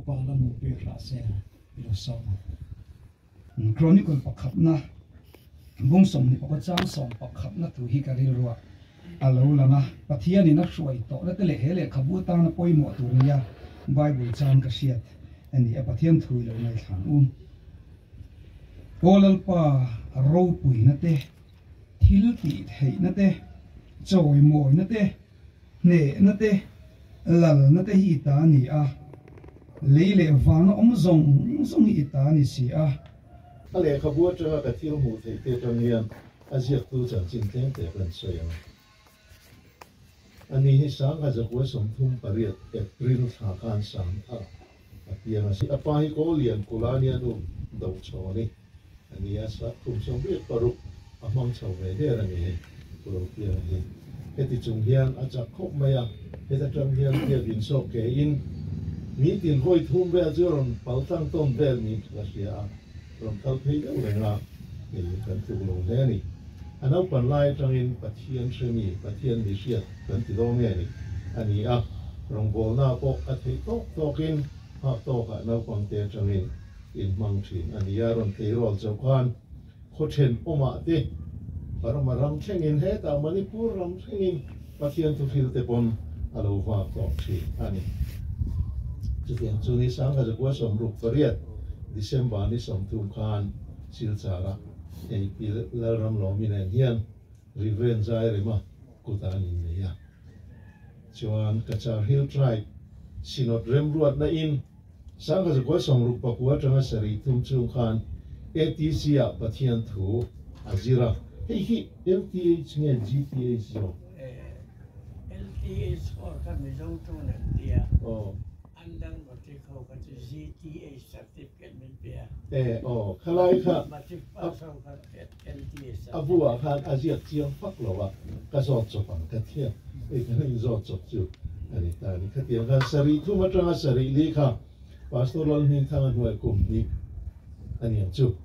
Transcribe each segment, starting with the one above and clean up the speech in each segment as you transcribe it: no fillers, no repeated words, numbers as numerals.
pa la mu pe ra se ilo so chronicle pakhat na bung som ni pa chang som pakhat na tu hi ka ri ruwa alo langa pathian ni na hruai to la te le hele khabu ta na poimo tu nia bible chan ka siat ani a pathian thui lo nai thang polal pa ro pui na te thil ti thei na te choi moi na te ne na te lal na te hi ta ni a leile wang om zong zong hi ta ni si a ale khabu cha ka thil mu thei te tang hian aziak tu chan chin teng te kan soyang ani hi sang a zakwa som thum pariat april tha kan sam tha apiang si apa hi ko lian kulania du do choni ani asa thum som bi paru amang chau ve de ra ni pro piang hi heti chung hian a chak khop maya heta tang hian te bin so ke in mi tin hoi thum ve azuron paltang tom vel ni la sia rom thal thei lo lenga ni kan tu lo ne ni anau pan lai tangin pathian semi pathian bi sia kan ti do nge ni ani a rong bol na po a thei to kin ha to ka nau pang te tangin in mang thin ani a ron te rol chau khan kho then oma te parama ram thengin he ta manipur ram thengin pathian tu fil te pon alo va to thi ani chu tiang chu ni sang ka kwa som ruk pariat December ni som tum khan sil chara ei pil la ram lo min en hian revenge ai rema kutan in ne ya chuan Kachar Hill tribe sinot rem ruat na in sang ka kwa som ruk pa kwa tanga sari tum chung khan ATC a pathian thu azira hei hi LTH nge GTH yo LTH or kan mi zong tu na dia oh andang bati kho ka GTH certificate min pia khalai kha bati pa so ka LTH abua khan aziak chiang phak lowa ka zot chopang ka thia ei kan in zot chop chu ani ta ni khatiang khan sari thu ma tanga sari li kha pastoral min thang hnuai kum ni ani chu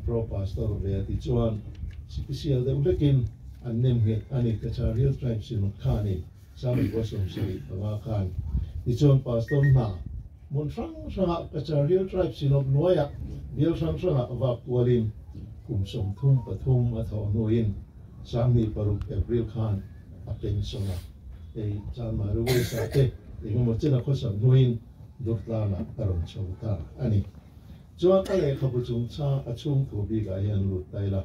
pro pastor ve ti chuan special de ulekin annem he ani Kachar Hill tribe sin khani sami bosom sari anga khan ti chuan pastor na mun sang sanga Kachar Hill tribe sin of noya bial sang sanga wa kualin kum som thum pathum a tho noin sami paruk April khan a pen songa ei chan maru we sa te ei mo chena kho sam noin dukla na karon chauta ani chuan a le khabu chung cha a chung thu bi ga hian lut taila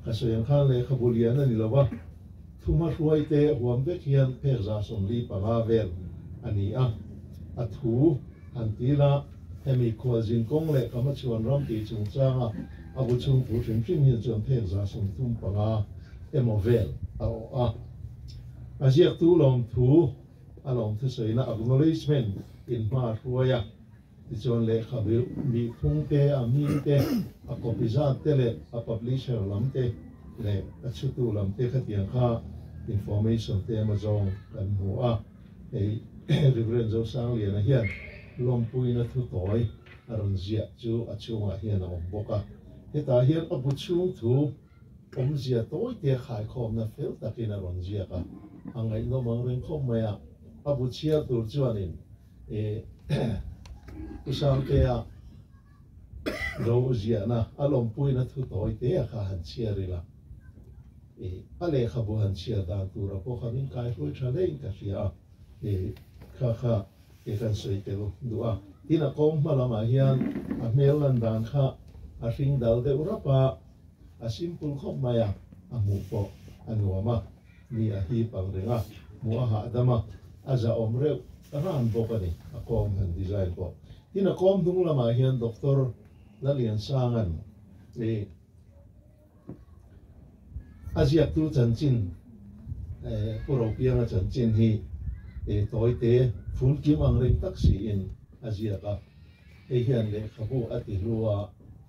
kasoyang khan le khabu lian ani lawa thuma hruai te huam ve khian phek za som li panga vel ani a thu an tila hemi khwazin kong le kama chuan ram ti chung changa abu chung thu thim thim hian chuan phek za som thum panga emovel a aziak tu lom thu alom thu soina acknowledgement in ma hruaya ti chuan le khabu mi thung te a mi te a copy za te le a publisher lam te le a chutu lam te khatiang kha information te ma zong kan hu a ei reverend zo sang lian a hian lom pui na thu toy aron zia chu a chunga hian a boka heta hian a bu chung thu om zia toy te khai khom na fel takin aron zia ka angai no mang reng khom maya a bu chia tur chuanin usang te a ro zia na alom pui na thu toy te a kha han chia rila ale khabu han chia dan tur a po khamin kai hroi thale in ka ria kha kan soi te lo dua tina kom malama hian a mel lan dan kha a ring dal de urapa a simple khop maya a mu po anuama ni a hi pang renga mu a ha dama aza omre ran bokani a kom han design po tina kom dung lama hian doctor lalian sangan aziak tu chanchin puro pianga chanchin hi toy te phun kim ang reng taksi in aziaka hian le khabu ati ruwa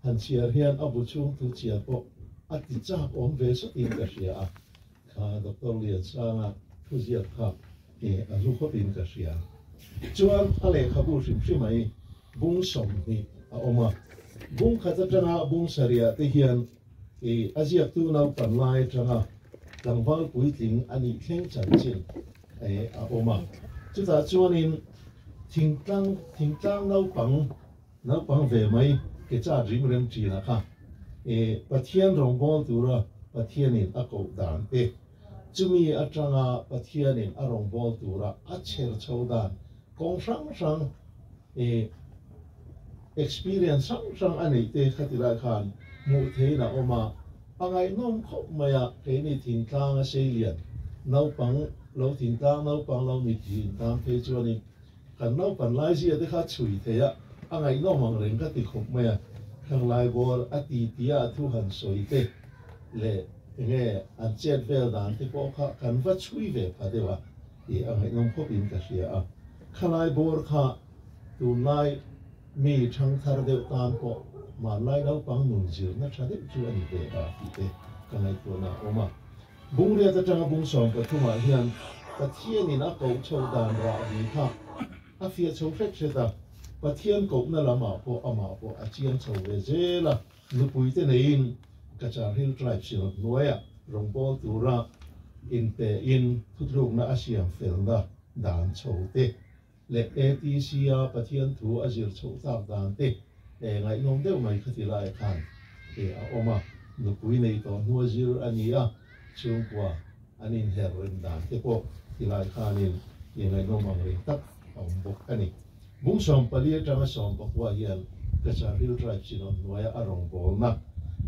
han chiar hian abu chung tu chia po ati chak om ve so in ka ria kha doctor lian sanga thu zia kha azu kho pin ka ria chuan ale khabu sim simai bung som ni a oma bung khata tanga bung saria te hian aziak tu nau pan lai tanga langwal pui ting ani thleng chanchin a oma chuta chuanin thỉnh tlang nấu bằng về mấy cái cha rim rem chỉ là ha bắt thiên rong bol tu ra bắt thiên in a cầu đàn pe chumi a tranga bắt thiên in a rong bol tu ra a cher chau đàn công sang experience sang anh ấy te khát ra khan mu thế na oma angai nom khop maya cái này thỉnh tlang a xây liền nấu bằng lâu thỉnh tlang nấu bằng lâu nít thỉnh tlang pe cho nên kan nấu bằng lai gì để khát chui thế ạ angai nom mang reng cái khop maya thằng lai bor ati tia thu han soi te le nghe an chet vel dan te po kha kan va chui ve pha de wa e angai nom khop in ka sia a khalai bor kha tu nai mi thang thar de tan po mà lai đâu bằng nung chiều nó cha đấy chưa anh về à thì thế cái này tôi nào ôm à bung ra ta chẳng bung sòng cái thu mà hiện cái thiên thì nó cầu châu đàn ra đi ha à phía châu phết chết à cái thiên cầu nó là mà po à chiên châu về dễ là lúc bụi thế này cái cha hill drive xin nói à rong bol tu ra in pe in thu rung na asiam phèn da đàn châu thế lệ ATC à cái thiên thu azir châu tao đàn thế ngày nông đều mày khát lại khan oma lúc cuối này to mua zir anh à chung qua anh in her ren đàn thế po lại khan in ngày nông mang ren tắc ông bốc anh bung sòng pali trang sòng bốc qua hiền cái cha hill drive chỉ nói nói arong bol na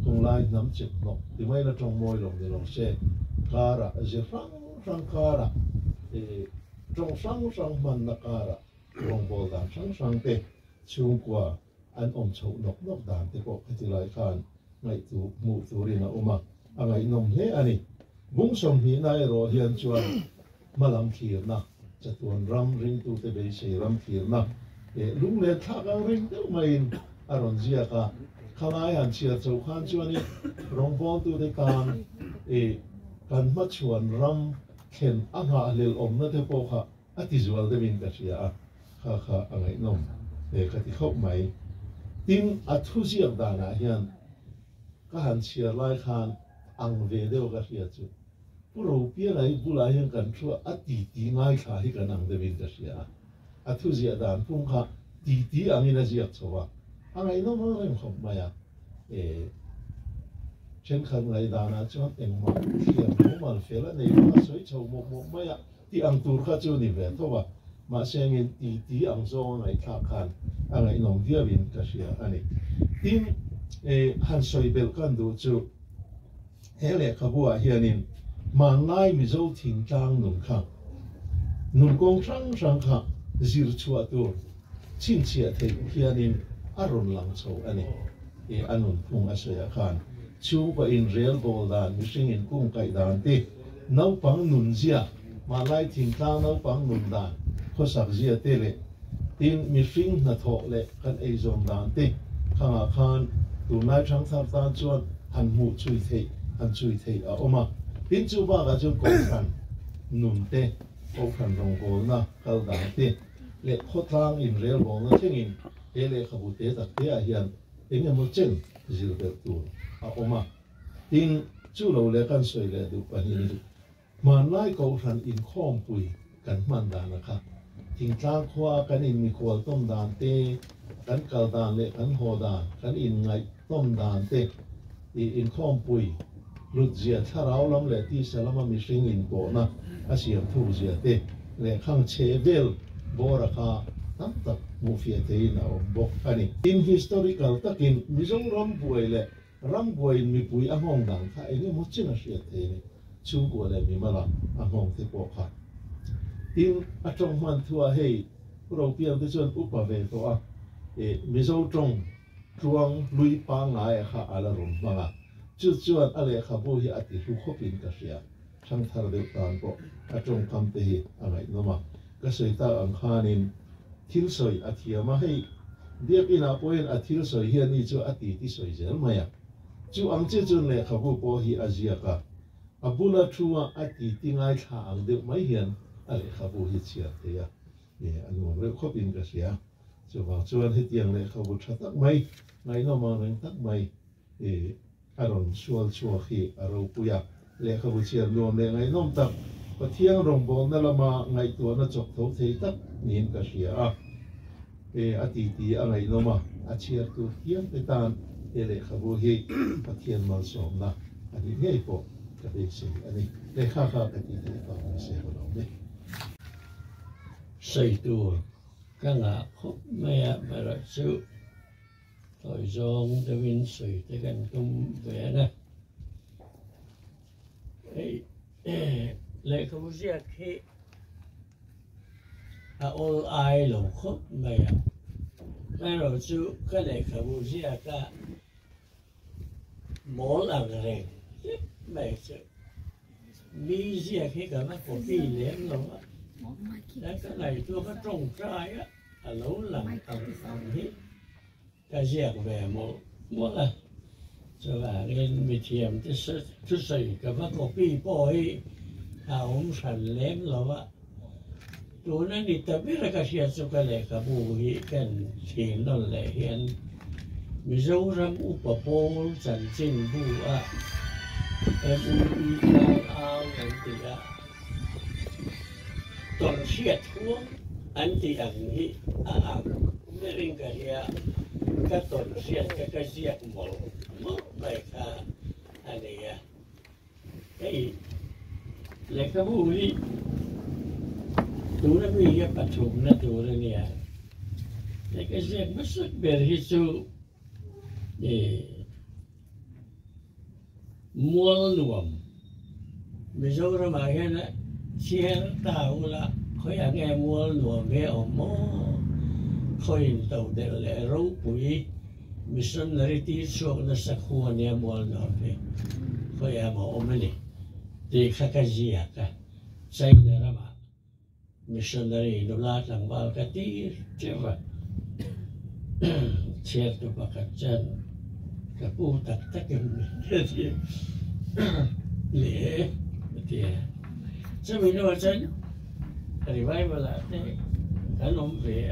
cùng lại nắm chip nọ thì mấy là trong môi lòng thì lòng xe cara zir răng cara trong sang man na cara rong bol đàn sang te chung qua anh om chậu nóc đàn thế bộ cái lại khan ngày tu mu tu ri na oma ngày nom le ani bung som hi nai ro hian chuan malam khir na chatuan ram ring tu te be se ram khir na lung le thak ang ring te mai aron zia ka khalai han chia chau khan chuan ni rong bol tu te kan ma chuan ram khen anga lel om na te po kha ati zual de min ka sia kha ngày nom ka ti khop mai tin thu ziak dana hian ka han chia lai khan ang ve deuh ka hria chu puro pia lai bula hian kan thua ti ngai kha hi kan ang devin ka hria thu ziak dan pung kha ti angina ziak chowa angai no ma rem khop maya chen khan ngai dana chuan engma hian mo mal fela nei ma soi chho mo maya ti ang tur kha chu ni ve thowa mà xem in tí ang zo này thà khan anh ấy nông địa viên cái gì anh ấy tin han soi bel kan du chu hele khabua hianin mà ngai mi zo thing tang nung khang nung kong sang kha zir chua tu chin chia the hianin aron lang chho ani anun phung asaya khan chu ba in real bol dan mi sing in kung kai dan te nau pang nun zia mà lai thing tang nau pang nun dan có sắc gì thế lệ tin mi phim na thọ lệ kan ai zom dan te khang khan tu nai chang thar tan chuan han mu chui thei a oma tin chu ba ga chu ko khan nun te ko khan rong bol na kal dan te lệ kho thang in rel bol na thengin e lệ khabu te tak te a hian engem mo chen zil ber tu a oma tin chu lo lệ kan soi lệ du pa ni ma nai ko khan in khom pui kan man dan na kha thỉnh thoảng khoa kan in mi khol tom dan te kan kal dan le kan ho dan kan in ngai tom dan te in khom pui lut zia tharau lam le ti salama mi sing in ko na asiam thu zia te le khang che vel bora kha tam tak mu fia te na bok ani in historical takin mizong ram buai mi pui a hong dan kha ene mo china sia te ni chu ko le mi mala a hong te po kha tin atong man thua hei pro pian te chon upa ve to a mizo tong chuang lui pa ngai kha ala rum manga chu chuan ale kha bo hi ati hu khopin ka sia chang thar de tan po atong kam te hi angai noma ka sei ta ang khanin thil soi athiama hei diak ina poin athil soi hian ni chu ati ti soi zel maya chu ang che chun le kha bu po hi azia ka abula thua ati tingai tha ang de mai hian ale khabu hi chia te ya anu re khopin ka sia chu wa chuan hi tiang le khabu tha tak mai ngai no ma reng tak mai aron sual chua khi aro puya le khabu chia lom le ngai nom tak pathiang rong bol na lama ngai tu na chok tho thei tak nin ka sia Atiti angai noma achir tu hiam tetan ele khabu hi pathian mal som na ani hei po ka be se ani le kha kha ka ti te pa se ho lo me xây tu các ngã khúc mẹ mà rồi sự tội dòng để vinh sủy để gần công về nè lệ không biết khi all ai lẩu khúc mẹ mà rồi sự cái lệ không biết cả mỗi lần này mẹ sự mi gì khi cả nó có bị lém rồi đấy cái này tôi có trồng trái á lâu lần ẩm hết cái giặc về mỗi lần cho bà nên bị thiềm chứ sấy cái nó có bị bôi ông sản lém rồi á tôi nói đi tập biết là cái chuyện cho cái này cái bùi hi cái thiền nó lại hiện mi dấu rắm upa bol chân chân bu á em u ao em thì á tuần siết xuống anh thì ăn hiไม่ริงกันเนี่ยก็ตุนเสียก็เสียหมดไม่ค่ะอันนี้ไอ้เล็กก็พูดนี่ดูนะมีแค่ปัจจุบันนะดูนะเนี่ยเล็กก็เสียไม่สุดเบอร์ฮิซูมัวหนุ่มไม่ใช่ว่ามาแค่นั้นเชียร์ตาอุละเขาอยากแง่มัวหนุ่มไม่ออกมอเขาเห็นตัวเด็กเลยรู้ปุ๋ยมิชชันนารีที่ช่วงนั้นสักหัวเนี่ยมัวหนุ่มเลยเขาอยากมาอมเลยที่ข้าก็เจียกันใช่ไหมล่ะมามิชชันนารีนุลาหลังบ้านก็ตีเจ้าว่าเชียร์ตัวประกันจันกับผู้ตัดตะเกียบที่เหล่ที่จะมีโน้ตจันอธิบายมาแล้วเนี่ยขนมเวีย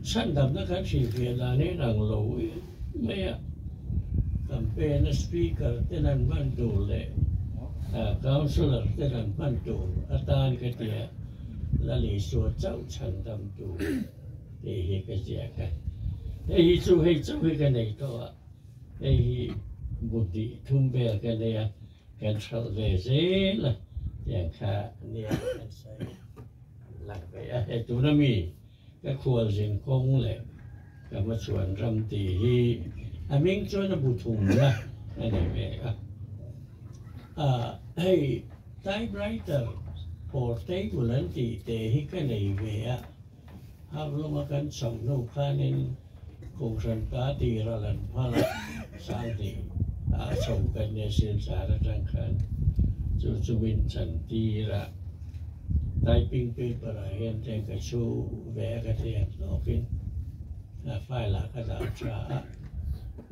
ฉันทำนักการชีวิตนี้หลังรู้ไม่อะแคมเปญสปีกเกอร์ที่นั่นมันดูเลยคาวน์ซิลเลอร์ที่นั่นมันดูอาจารย์ก็เดียและลิสวดเจ้าฉันทำดูที่เฮก็เจียกันไอ้จู่ให้เจ้าให้กันในตัวไอ้บุตรทุ่มเบลกันเนี่ยกันทรัลเวเซล่ะอย่างข้าเนี่ยกันใส่หลังไปไอ้ตัวนั้นมีก็ควรสินคงเลยก็มาชวนรำตีที่มิงช่วยนบุถุงนะอันนี้เองให้ไทป์ไรเตอร์พอเทกุลันตีเตหิกันในเวียหากลงมากันส่งนูขานินคงสันกาตีระลันพาละสังตีส่งกันในเสียนสารจังคันจุวินสันตีระไทปิ้งเปเปอร์เห็นแตงกระชูแหวกระเทียนโลกินไฟหลักกระดาษชา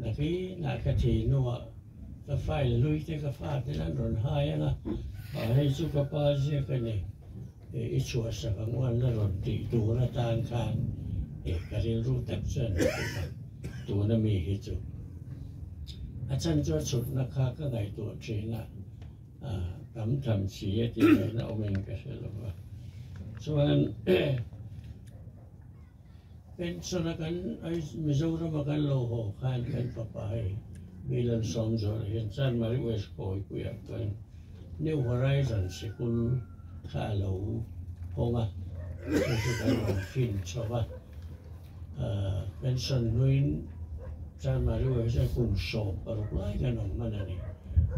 นักที่นักกระถีนัวก็ไฟลุยเตก็ฟาดที่นั่นรอนหายนะให้สุขภาพเสียกันเนี่ยอีชัวสักวันละรอนตีตัวละตานคานก็เรียนรู้แต่เส้นตัวนั้นมีหิจุอาจารย์จะสุดนะคะก็ได้ตัวจริงนะทำเสียที่ไหนนะเอาเองก็ใช่หรือเปล่าส่วนเป็นส่วนกันไอ้มิโซรามากันโลหะขันกันปะไปมีลันสองจอเห็นซันมาริเวสโกยกุยกันนิวฮอไรซันสิคุณข้าเหลาพงอ่ะคือการฟินชอบว่าเป็นส่วนนู้นซันมาริเวสคุณสอบปรุกไล่กันออกมาเนี่ย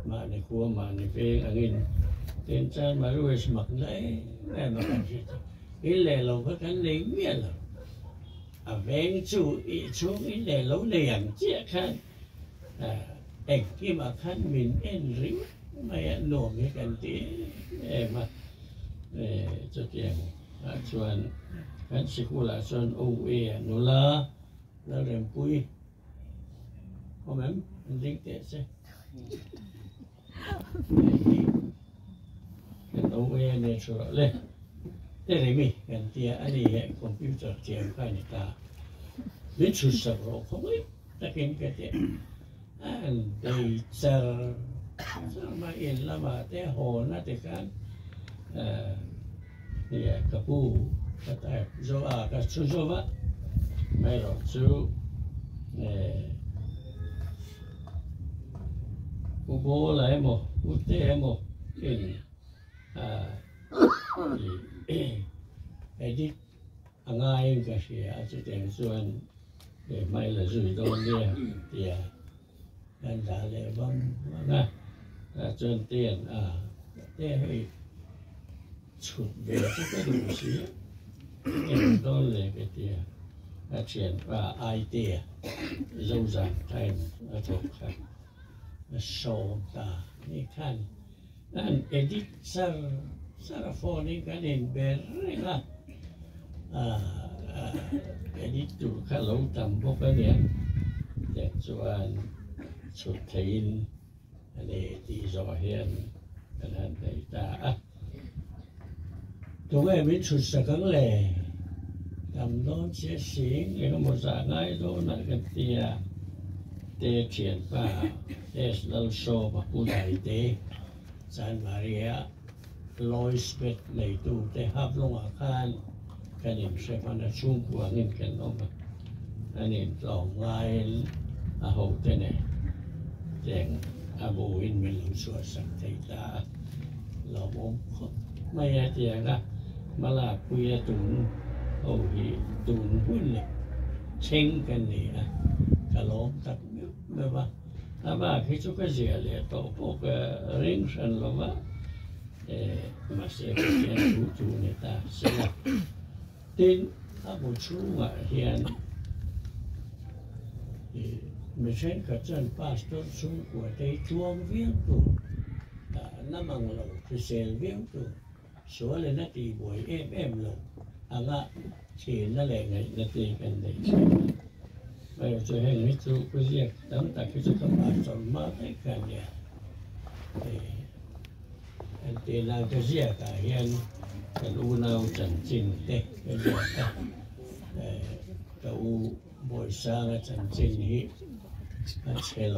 มาในครัวมาในเพลงอันนี้เป็นจานมาด้วยสมัครได้แม่มากันที่อีเล่เราก็กันเลี้ยงเมียเราเวงจู่อีช่วงอีเล่เราเลี้ยงเจ้าขันเอ็กที่มาขันมินเอ็นริวไม่โน้มให้กันตีมาจะเกี่ยงส่วนกันสิกุลาส่วนโอเอนุลาแล้วเริ่มปุยคอมเมนต์ดิ้งเตะใช่กันโอเอเนี่ยชัวร์เลยแต่เรื่องนี้กันที่อันนี้คอมพิวเตอร์เทียมกันนี่ตาเป็นชุดสับโรคเลยแต่กินกันที่อันเดียร์มาเอ็นละมาแต่โหน่าจะกันเนี่ยกระปู cái tai do cái chú do vậy mấy rồi chú bố lại một bố té một in edit anh ai cái gì chú tiếng xuân để mấy là rủi ro đi thì anh đã lấy bấm nè chân tiền để hơi chụp về cái đồ gì em đó là cái tiền chuyện và idea dâu dàng thành thuộc khác sâu taนี่ขั้นนั่นedit sarafonนี่กันเองเบรล่ะedit ดูข้าเราทำพวกนี้แต่ส่วนสุดท้ายอันนี้ที่จะเห็นกันนั่นได้ตาตัวเองมีชุดสักครั้งเลยทำโน้นเสียสิ่งแล้วก็มาสั่งให้โดนกันเตียเขียนว่าเราโชว์มาพูดอะไรเตซานมาเรียลอยสเปดในตู้แต่ฮับลงอาคารกันเองใช้พันธุ์ชุ่มกว่านี่กันออกมาอันนี้ลองไล่อาหูเตเนี่ยแจงอาบูวินเป็นหลุมสวดสังเกตตาเราไม่ใช่เตียงนะมาลาคุยตุนโอ้ยตุนหุ้นเลยเช่งกันนี่นะกะโลกตัดไม่ว่าถ้าว่าคิดว่าเสียเลยต่อพวกริงชันหรือว่ามาเสียเป็นจูเนี่ยตาเสียตินถ้าผู้ชูว่าเฮียนไม่ใช่ก็จะพาสต้นชูว่าได้ช่วงเวียงตัวน้ำมันเราคือเซลเวียงตัวส่วนเลยนาทีบวยลงอ่ะเขียนนั่นแหละไงนาทีกันเลยไม่จะให้มิตรก็เรียกตั้งแต่คือจะกำลังสมมาให้กันเนี่ยอันที่เราจะเรียกกันเห็นกันอูเราจันจินเด็กกันเรียกกันกับอูบอยสร้างจันจินนี้เชลโล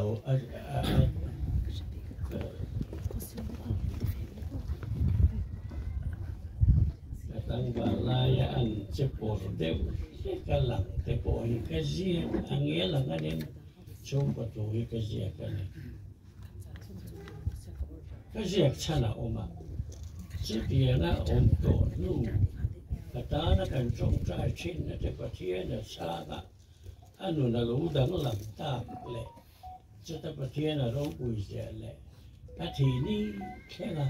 ตั้งว่าลายอันจะปวดเด็กกันหลังแต่ปวดก็เสียอันเงี้ยหลังกันเองชมประตูก็เสียกันเลยก็เสียชนะออกมาสุดที่นะอมตัวนู่นกระตานะกันจงใจชิ้นนะแต่ประเทศนะชาละอันนู้นนะรู้ดังหลังตาเลยจะแต่ประเทศนะรู้ปุยเสียเลยอาทีนี้แค่ละ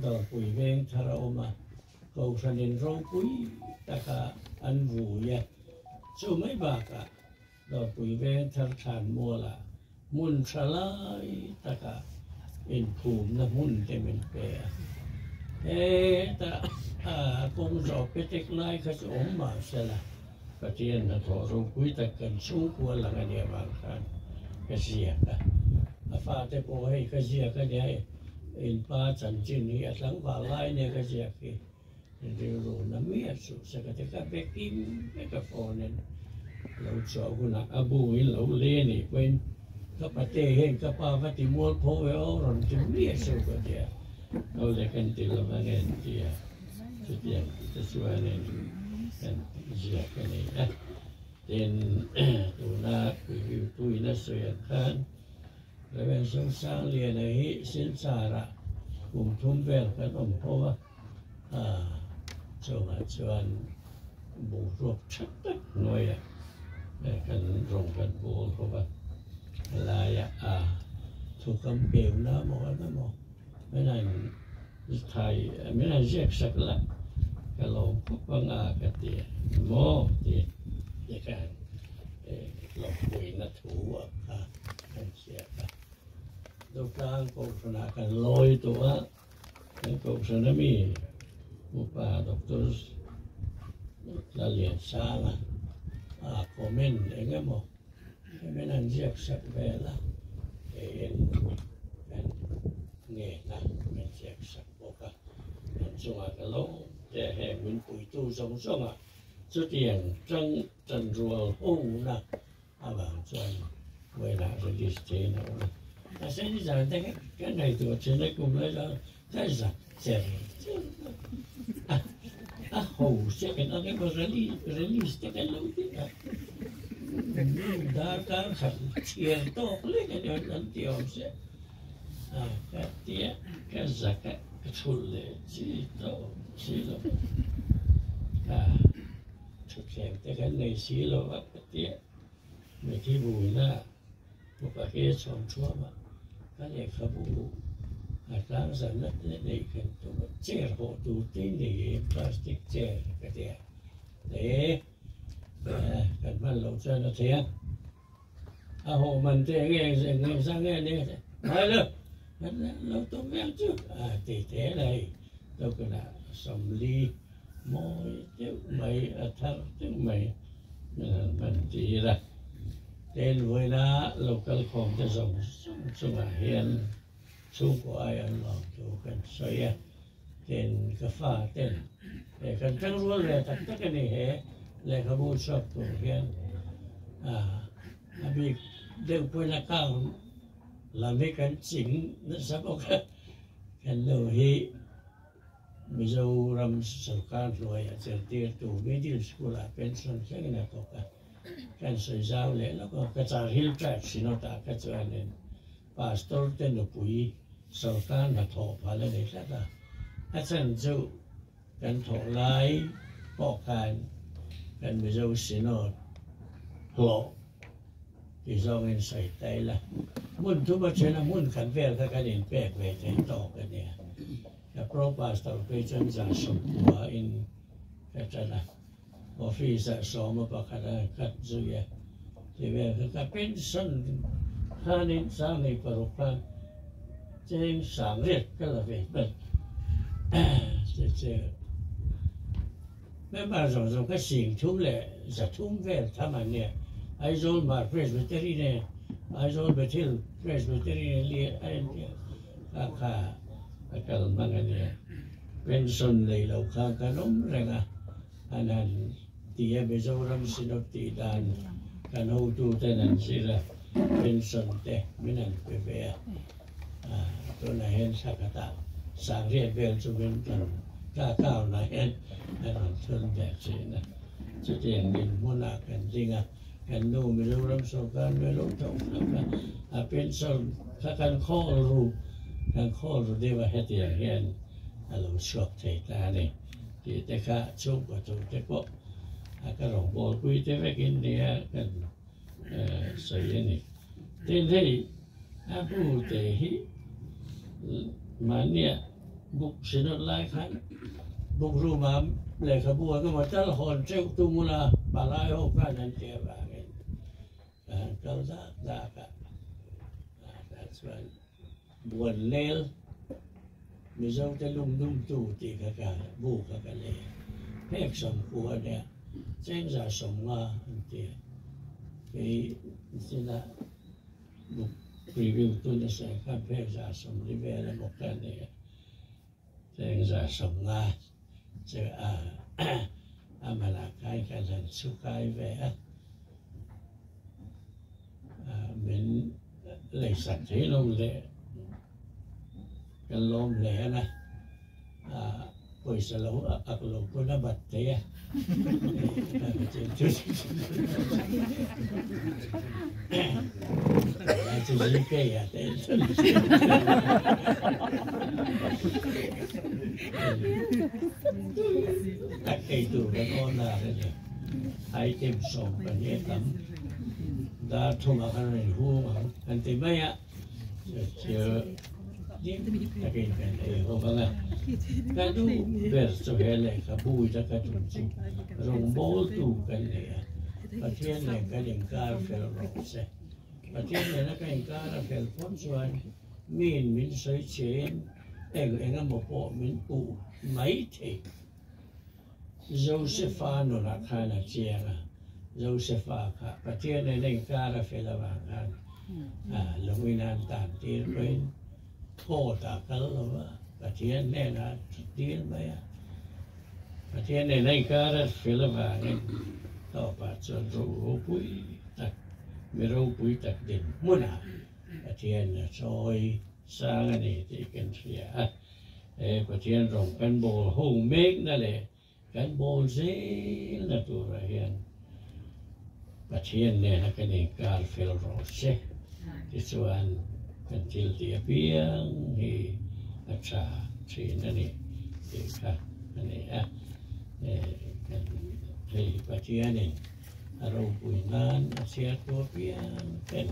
ดอกปุยเวงทาราออกมาก็ฉันเห็นร้องปุยแต่ก็อันวูยจู่ไม่บากะดอกปุยเวงทาร์ชานมัวละมุนชลายแต่ก็เป็นภูมินะมุนเต็มเป็นเปียแต่กงจอบไปเทคไลน์เขาจะอมมาเสียละประเทศนะทอรู้ปุยแต่กันสูงกว่าหลังอันเดียบางครั้งก็เสียกันฟ้าแต่โปให้ก็เสียกันเนี่ยอินป้าจันจินนี่หลังว่าไล่เนี่ยก็เสียกันเรื่องรู้น้ำมีสุดสักแต่ก็ไปกินไปกับฟอนเนี่ยเราชอบคุณอาบูอินเราเล่นี่เป็นก็ปะเตเห็นก็ป้าปฏิมวลโพเออรอนจะมีสุดก็เดียเราเลยกันติละมันเองเดียสุดอย่างจะช่วยเนี่ยกันเสียกันนี่นะเป็นตัวนาคือตัวนักเสียขันแล้วเป็นสงสารเรียนในสินสาระกลุ่มทุ่มเวลกันอมเพราะว่าชวนบุกรบชัดหน่อยกันรงกันบูเพราะว่าลายถูกคำเกี่ยวนะหมอไม่นั่นไทยไม่นั่นเรียกสักละก็ลงพบว่างกันเดียหมอเดียอย่างกันหลอกคุยนัดถูกันเสียกันดูกลางโฆษณากันลอยตัวกันโฆษณามีมุปาดรละเลียดช้างคอมเมนต์เองก็บอกไม่นั่นเรียกสักเวลาเองกันเงี้ยนะไม่เรียกสักบอกกันส่งกันลงแต่แห่งมันปุ๋ยตู้ส่งสุดอย่างจันรัวห้องนะบางส่วนเวลาจะดิสเจนเอานะแต่เส้นที่จะแต่กันในตัวเช่นในกลุ่มเลยจะได้สักเจน hầu sẽ cái nó cái release cái lâu thế à đã cả khẩn chia to lấy cái điều lần tiêu sẽ cái tía cái giặc cái thul lệ chỉ to chỉ lo thực hiện cái này chỉ lo cái tía mấy cái bùi na một cái sòng chúa mà cái này khá bùi đang dần này cái tụ chair hộ tụ tin thì plastic chair cái tía để cái mà lâu cho nó thế hồ mình thế nghe sang nghe này nói luôn lâu tôi nghe chứ thì thế này đâu cái là sầm ly môi chứ mày thằng chứ mày mình chỉ là tên với nó local com cho dùng hiện xuống của ai ăn lòng chỗ cần xoay tên cà phê tên để cần trăng luôn là tất cái này hết là cái bộ shop của hiện bị đều quên là cao là mấy cái chính nó sắp có cái lưu ý bây giờ làm sở can rồi giờ tiền tụ mấy điều school là pension cái này có cái sợi dao lẽ nó có cái trả hill trap xin nó ta cái chỗ này pastor tên nó bùi sở can là thọ phải là để sao ta cái chân châu cái thọ lái bỏ cái bây giờ xin nó lộ thì do mình sợi tay là muốn thu bắt chuyện là muốn khẩn về cái điện bẹt về thế to cái này cái pro pastor cái chân giả sống của in cái chân là office số mà bác cái cắt rồi thì về cái pension hai năm sau này phải rồi trên sáng riết cái là về bên chứ mấy bà rồi cái xỉn thúng lệ giả thúng về tham ăn nè ai rồi mà presbytery nè ai rồi Bethel presbytery nè liệt ai cả cái mà cái nè pension này lâu khá cái nóng rằng anh thì bây giờ làm xin được thì đàn cái hậu tu tên anh sẽ là pension thế mình anh về về tôi này hiện sao cả ta sáng riêng về cho mình cả cao này anh thương đẹp gì nè chỉ tiền mình muốn là cái gì cái nô mình đâu làm sao cái mình đâu trông cái pension cái khó rồi đi vào hết tiền hiện lâu shop thấy ta này thì tất cả chụp và chụp cái bộ cái rồng bò quy thế với cái này cái sợi này tên thế bù thế mà nè bục xin nó lại khăn bục rồi mà lại cái bùa cái mà chắc là hồn treo tung là bà lại hộp cái này kia và cái câu ra cả that's right buồn lên bây giờ cái lung tủ thì cái bù cái này phép sống của này trên giả sống thì cái xin là bục review tôi đã sẽ các phép giả sống đi về là một cái này trên giả sống chứ mà là cái lần số cái về mình lấy sạch thế luôn đấy cái lông lẻ này bây giờ lâu lâu có nó bật thế chỉ cái thế các cây tủ cái con là cái gì hai thêm sòng và nhẹ tắm đã thùng ở cái này hú mà anh tìm mấy chưa cái này không phải là cái đó về cho hệ này cái bùi ra cái chuyện gì rồng bố tụ cái này và thiên này cái điện ca phải rộng sẽ và thiên này nó cái điện ca là phải phun xoay mình sấy chén anh một bộ mình tụ mấy thì Josepha nó là khai là chia là Josepha cả và thiên này điện ca là phải là vàng ăn lúc mình ăn tàn tiền bên khô ta cái đó và thiên này là tiền vậy và thiên này điện ca là phải là vàng ăn tao bắt cho rau bụi tạt mấy rau bụi tạt đỉnh muốn và thiên là soi sang này thì cần phải và thiên rồng căn bộ hùng mếchนั่นแหละ kan bol zel na tura hian pathian ne na kan kar fel ro se ti chuan kan til ti apiang hi acha thin ani ti kha ani a kan hei pathian in aro puinan asia to piang kan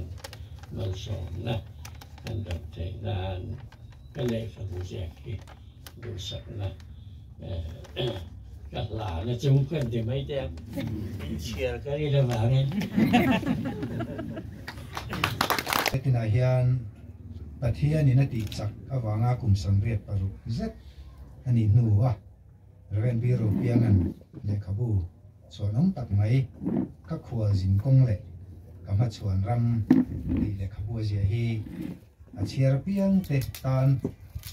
mal som na kan dam te nan kan le fa bu je ki du sak na các lạ nó chung quanh thì mấy em chia cái đi là vào đây cái này hiện pathian ni na ti chak awanga kum samriat paru zet ani nu a ren bi ro piangan le khabu sonong tak mai ka khua jin kong le kama chuan ram ti le khabu zia hi a chiar piang te tan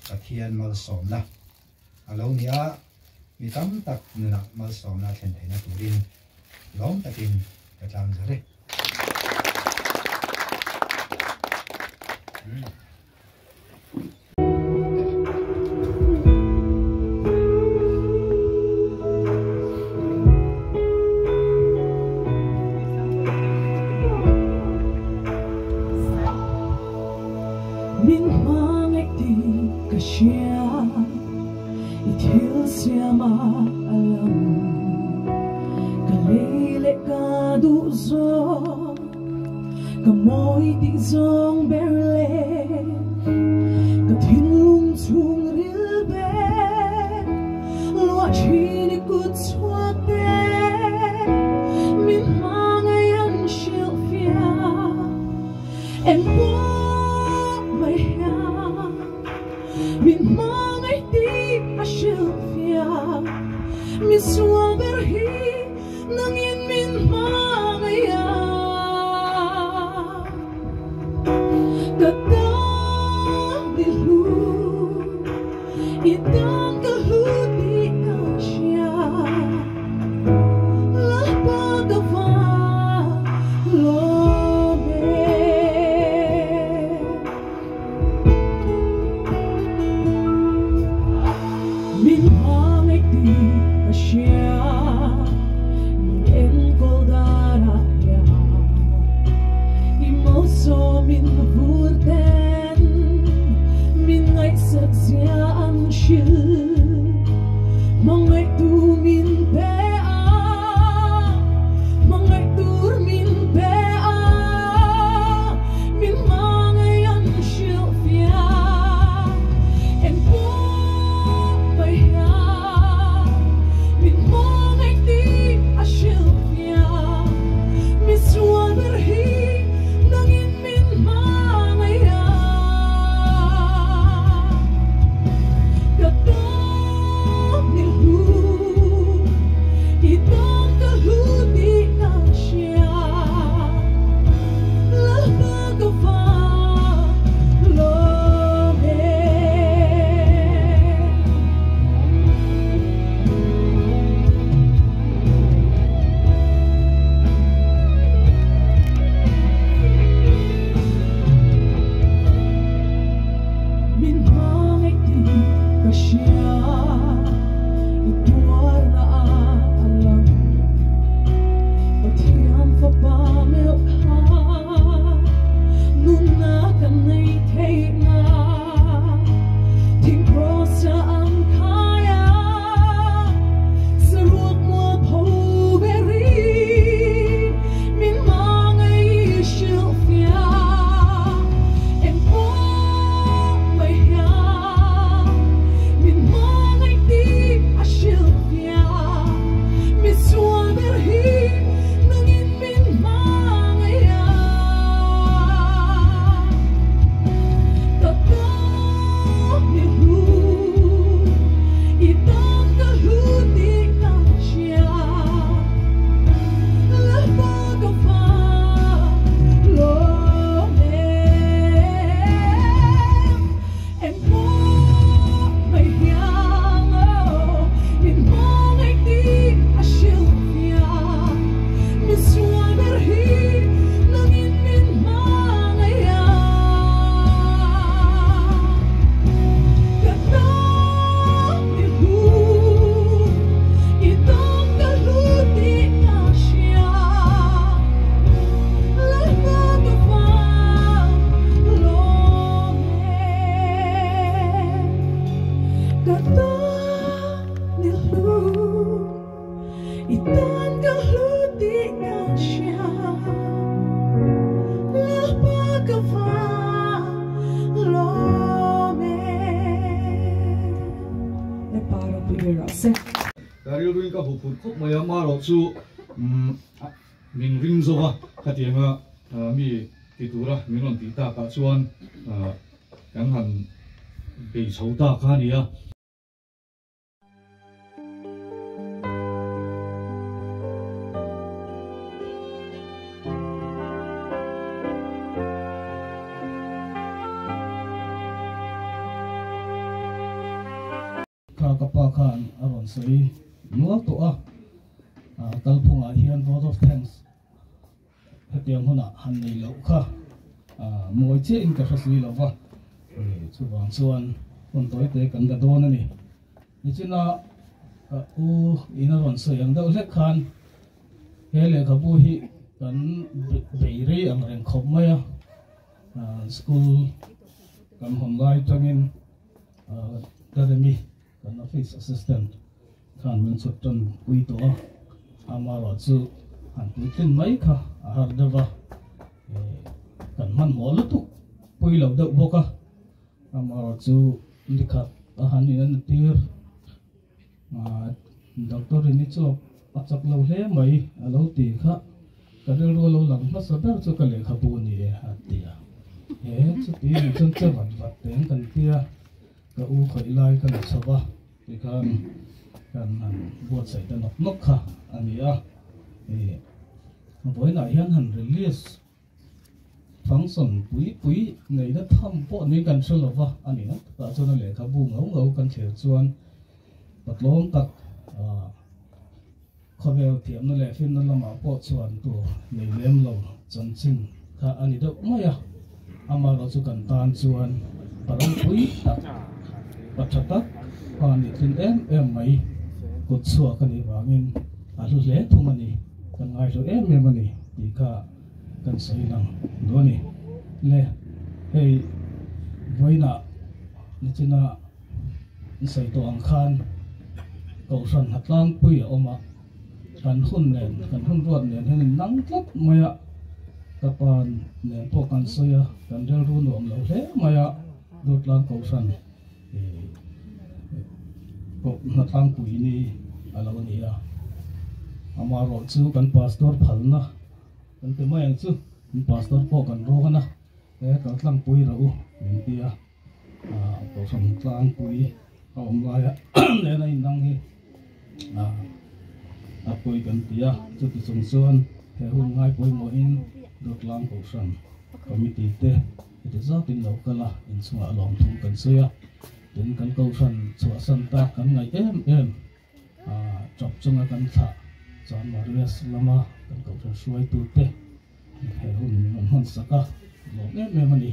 pathian mal som na alo ni a mi tam tak na mal som na thlen theina turin lom takin ka tlang zare min mang ek ti ka shia I thil siama alam ka lele ka du zo ka moi ti zong berle ka thin lung chung ril be lua chini kut chuak te min mang ayan shil fia and my hand min mang ai ti a shil fia mi suang ber hi nang in min mang ai ya ka ta di lu ka hu phut khop mai ma ro chu ming ring zo wa khatianga mi ti tura mingon ti ta ka chuan kan han be chhota kha nia kappa khan aron sei nual to a kalphunga hian vote of thanks hetiang huna han nei lo kha moi che in ka fasli lo wa chu wang chuan kon toi te kan da don ani ni china u ina ron sei ang da le khan he le ka bu hi kan bei re ang reng khop mai a school kan hom lai tangin academy kan office assistant kan men soton pui to amaro chu han putin mai kha har deva kan man mol tu pui lo de boka amaro chu likhat han in tir doctor ni chu achak lo hle mai alo ti kha kadel ro lo lang ma saber chu ka le kha bu ni atia chu ti ni chun che vat vat ten kan tia ka u khoi lai kan sawa ti kan buat sai ta nok kha ania voi na hian han release function pui nei da tham po ni kan solowa ani na ta chona le kha bu ngau kan thel chuan patlom tak khavel thiam na le fin na lama po chuan tu nei lem lo chanchin kha ani do maya ama ro chu kan tan chuan parang pui tak pathata pani tin em mai kut chua kan ni wangin alu le thumani kan ngai lo em mani ti ka kan sei lang do ni le hei voina ni china sei to ang khan ko san hatlang pui oma kan hun ruat nen hen nang tlat maya kapan nen po kan soya kan del ru nom lo le maya dut lang ko san ko hatlang pui ni alo ni ya amaro chu kan pastor phalna kan te mai chu pastor po kan ro kana kan tlang pui ro min tia ko san tlang pui om la ya le na nang hi pui kan tia chu ti chung chuan he hun ngai pui mo in dot lang ko san committee te it is out in local in chunga long thung kan soya tin kan ko san chua san ta kan ngai em chop chunga kan tha chan marias lama kan ko san suai tu te he hun man saka lo me mani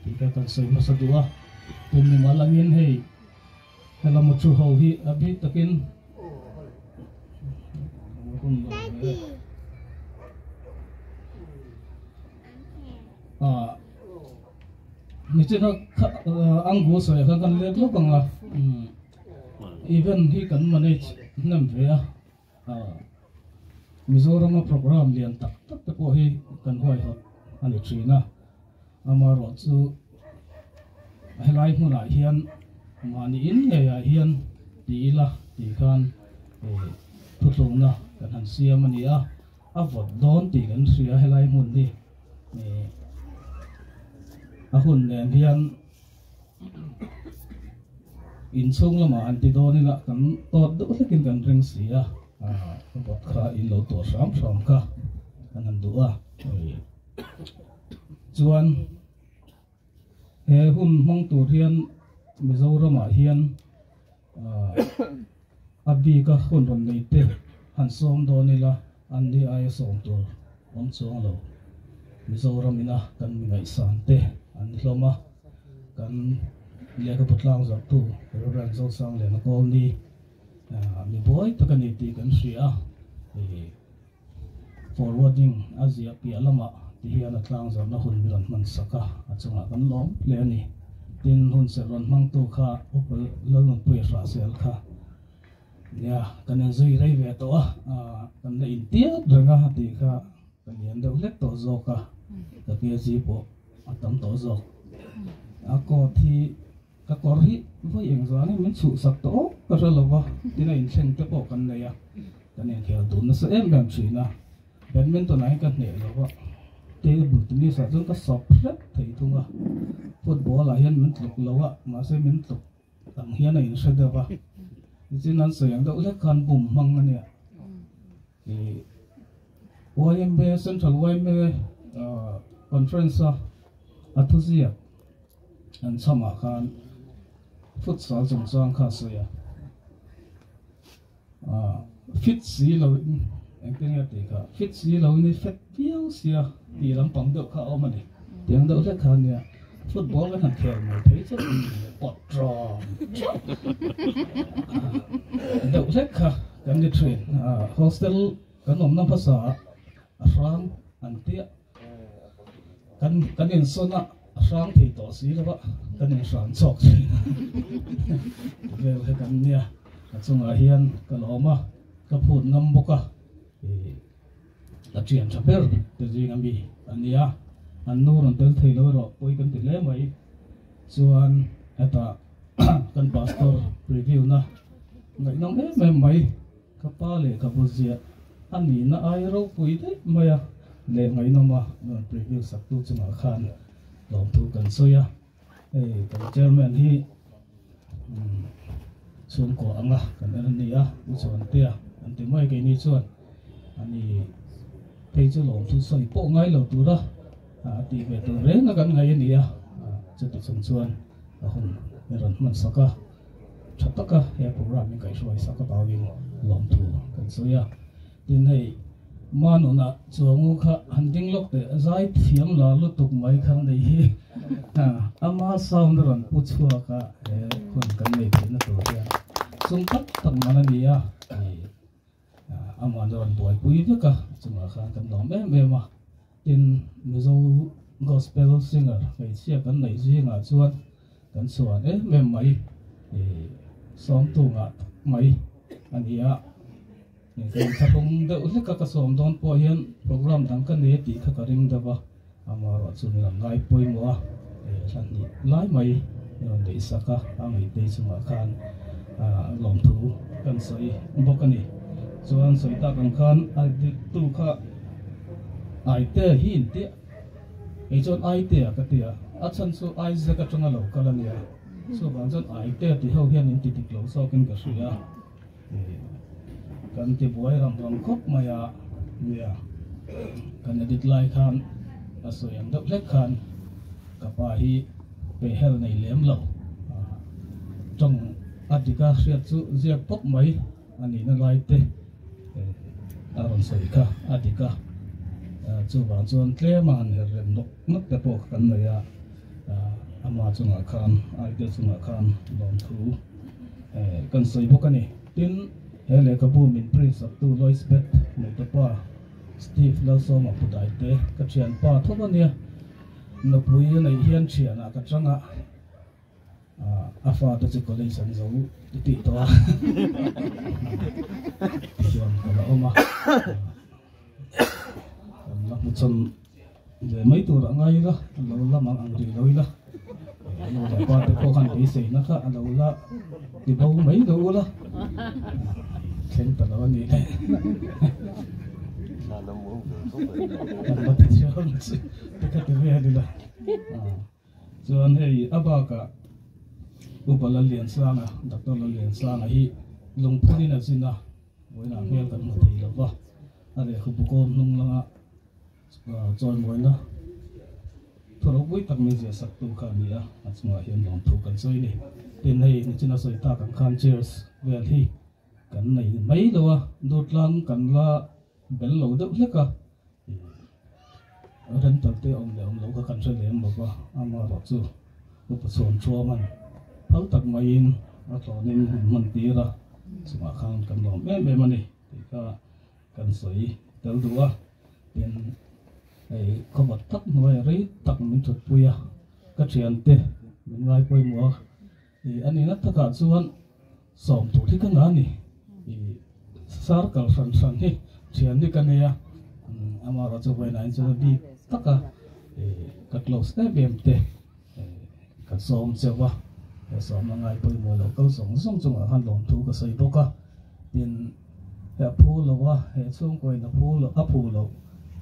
ti ka kan soi masadua tin ni malangin hei hela mo chu ho hi abi takin ni chena anggo soya kan le lo banga even hi kan manage nam vea Mizoram program lian tak te ko hi kan hoi hot ani trina amaro chu helai huna hian mani in le ya hian ti la ti khan thutlona kan han siam ani a vot don ti kan sia helai mun ni a hun nen hian in chung lama an ti do ni la kan tot do lekin kan ring sia vot kha in lo to sam ka kan han du chuan he hun mong tur hian Mizoram hian abi ka hun ron nei te han som do ni la an di ai som tur om chong lo Mizoram ina kan mi ngai san te an hloma kan le ka putlang za tu ran zo sang le na ko ni mi boy to kan ti kan sia forwarding azia pi alama ti hian atlang za na hun ran man saka achunga kan lom le ni tin hun se ron mang tu kha opal lon pui ra sel kha ya kan zui rei ve to kan le in tia dranga ti kha kan yan do lek to zo ka ka ke ji po atam to zo ako thi ka kor hi voi eng zo ni min chu sak to ka ra lo wa tin in thleng te po kan le ya kan yang kaya tu na sa em chui na badminton ai kan ne lo wa te bu tu ni sa jong ka sop rat thei thunga football a hian min tluk lo wa ma se min tluk ang hian a in shada ba chin an sayang da ule kan bum mang ania e YMB Central YMB conference atuzia an chama khan futsal chung sang kha soya fit si lo anh tiếng nghe thì cả fit si lo ni fit piao sia đi làm bằng được cả ông này tiếng đâu rất khá nha football cái thằng kèo này thấy rất bọt tròn đâu rất khá cái đi train hostel cái nôm năm phasa rang anh tia cái nên son á rang thì tổ sĩ đó cái nên rang chọc về cái nha chung ở hiền cái lỗ mà cái phun ngâm bốc là chuyện chập bер từ gì ngâm bì anh nia anh nô rồi tới thầy lối rồi ôi cái tiền lẽ mấy chuan eta kan pastor review na ngai nong mấy cái pa lệ cái bút gì anh nhìn na ai rồi pui đấy mày à lệ ngai nong mà review sắc tu chung ở khan lòng thu cần soi à cái chairman hi xuống cổ anh kan anh nia chuan tia anh tìm mấy cái này chuan anh thấy cho lòng thu soi bộ ngay lâu tu đó thì về từ đấy nó gần ngay này cho tụi chúng chuan không nên mình sao cả chắc tất cả hệ program mình cái số sao cả bao nhiêu lòng thu cần soi thì này mà nó là chuông khá hành tinh lúc để giải phiếm là lúc tục mấy khăn đấy ama sound rồi bút chua cả còn cái này thì nó tự nhiên chúng tất tận mà này ama rồi buổi cuối tất cả chúng ta khăn cần làm em mà tin mizo gospel singer cái chia cái này gì ngã chuan cái soạn em mấy song tu ngã mấy anh cái sao cũng đỡ hết các song don po hiền program đăng cái này thì các cái ring đó vào ama rồi chúng làm ngay poi mua sản nhị lái mấy rồi để sao cả anh ấy để chúng ta khăn lòng thú cần soi bốc cái này chuan soi ta kan khan ai tu kha ai te hin te e chon ai te ka te a chan su ai za ka changa lo kala nia so bang chon ai te ti ho hian in ti ti lo so kin ka suya kan ti buai ram khop maya nia kan edit lai khan a so yang dok lek khan ka pa hi pe hel nei lem lo trong adika riat chu ziak pop mai ani na lai te aron soi ka adika chu ba chuan tle man her rem nok te po kan mai ama chunga khan ai te chunga khan lom thu kan soi bok ani tin hele ka bu min prince of tu lois bet ne te pa Steve lo so ma pu dai te ka chian pa thoma nia no pui nei hian chiana ka changa afa to chu college san zo ti to chuan ka oma nó một phần về mấy tuổi đã ngay đó lâu là mang ăn gì lâu đó lâu là qua tới khó khăn tí xí nó khác lâu là thì đâu mấy đâu đó xem tao nói gì đấy nó thì chưa hơn cái về đi là cho nên aba cả upala liền sang đặc biệt là liền sang ấy lồng phun là gì nào với là nghe cần một tí đâu vào để không có nung là choi moi na thoro bui tak me je sak tu kha ni a chunga hian lom thu kan choi ni tin nei ni china soi ta kan khan cheers vel hi kan nei mai lo dot lang kan la bel lo de hleka ran tal te om lo ka kan choi lem ba ama ro chu upa son chua man phau tak mai in a tlo nin man ti ra chunga khan kan lom me mani ka kan soi tel duwa tin có một tắc ngoài đấy tắc mình thuật bùi các chuyện thế mình ngay quay múa thì anh ấy nó tất cả chuan sòng thủ thì cái ngán này thì sar cả san hi chuyện đi cái này ama ra cho vậy này cho đi tất cả các close em thế các sòng chơi vào sòng mà ngay quay múa là câu sòng sòng chung ở han lòng thủ cái sợi bốc tiền he phu lo wa he chung koi na phu lo a phu lo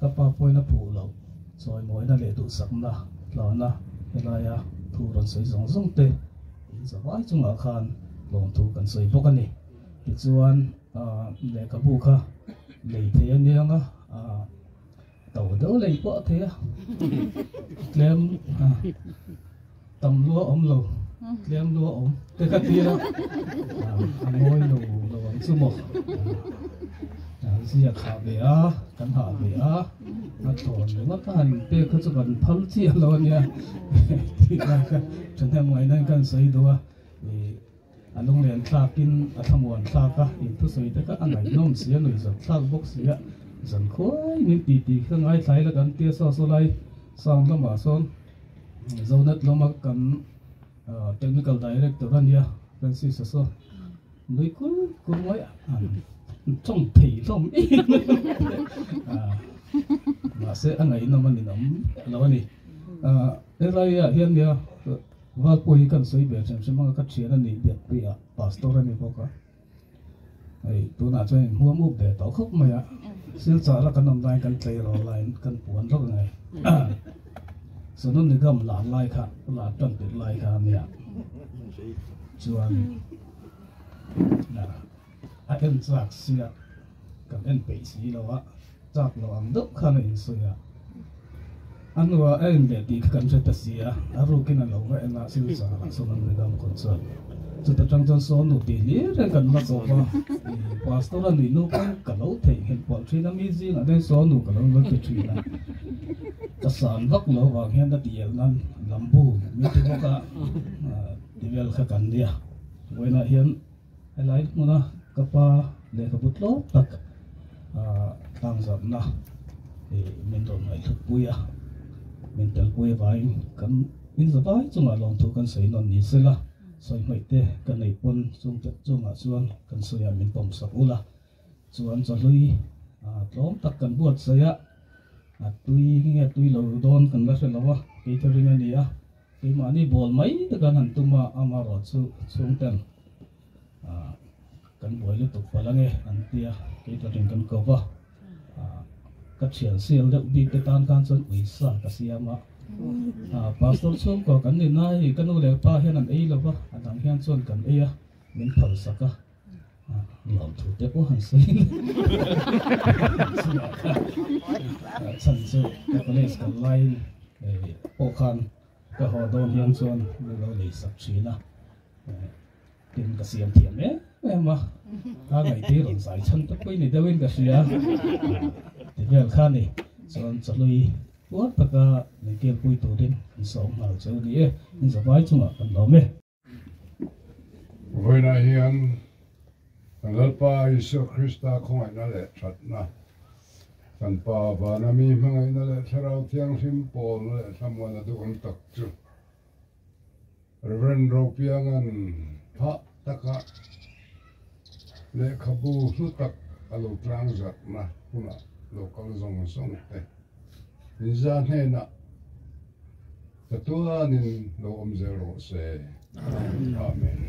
ka pa poi na phu lo soi moi na le tu sak na la na he la ya thu ron soi zong zong te za vai chung a khan lom thu kan soi bok ani ti chuan le ka bu kha le the ani anga tàu đỡ lấy bọ thế lem tầm lúa ống lầu lem lúa ống cái cái kia đó ngôi lầu lầu ống số một siết hạ về cắn hạ về nó thổi nó mất hành tê cứ chỉ cần phun chia luôn nha thì là chẳng hạn ngoài này cần xây đồ thì anh đông liền xa kinh tham quan xa cả thì tôi xây tất cả anh này nôm xía người giật xa bốc xía dần khối nên tì không ai thấy là cần tia so lại xong đó mà son dấu đất nó mắc cần technical director anh ya cần si so người cũng nói trong thị trong ít mà sẽ anh ấy nó mà đi nắm nó này cái này hiện giờ và cuối cần xây biệt xem mà các chuyện anh đi biệt pastor anh có cả tôi nói cho em mua mua để tao khóc mày siêu trả là cái nông đại cái tây rồi lại cái buồn rất này, sau đó người gầm làm lại khác, làm chuẩn bị lại khác nè, chuan, em chắc xia, cái em bị xí rồi á, chắc là anh đúc khăn này xí à, anh nói em để đi cái chuyện đó xí à, rồi cái nào là em là siêu trả là sau đó người gầm còn sợ. Chúng ta trong trong số nụ tiền lý ra cần là số mà pastor là nụ cái cả lấu thể hiện quan chuyện là mấy gì là đây số nụ cả lấu vẫn cái chuyện là cái sản vật lấu vàng hiện đã tiền là làm bù mấy cái cái develop cái cần đi vậy là hiện hay lại muốn là cái pa để cái bút lót tắc tăng giảm na thì mình rồi phải thực bùi mình tự bùi vậy cần mình sẽ phải chúng là lòng thu cần xây non như thế là soi mai te kan nei pon chung a chuan kan soya min pom sak ula chuan chalui tlom tak kan buat saya tui nge tui lo don kan la selawa ke thering ani a ke mani bol mai ta kan han tuma ama ro chu chung ten kan boi le tuk palange an tia ke thering kan ko wa ka chian sial deuh bi te tan kan chon uisa ka siama pastor chung ko kan ni nai kan u le pa hian an ei lova adang hian chon kan eia min phal saka lom thu te po han sei chan chu ka college kan line po khan ka ho don hian chon lo le sak china tin ka siam thiam ma ka ngai ti ron sai chan ta pui ni dewin ka sia ti vel khan ni chon chalui what taka ne ke pui to din so mal chau ni ni za vai chunga kan lo me voi na hian kan lalpa Isu Krista khong ai na le that na kan pa ba na mi mangai na le tharau thiang sim pol le samwa na du on tak chu Reverend Ropiang an pha taka le khabu hu tak alo tlang zat na kuna local zong song te Nizan he na tatua nin lo om zero se amen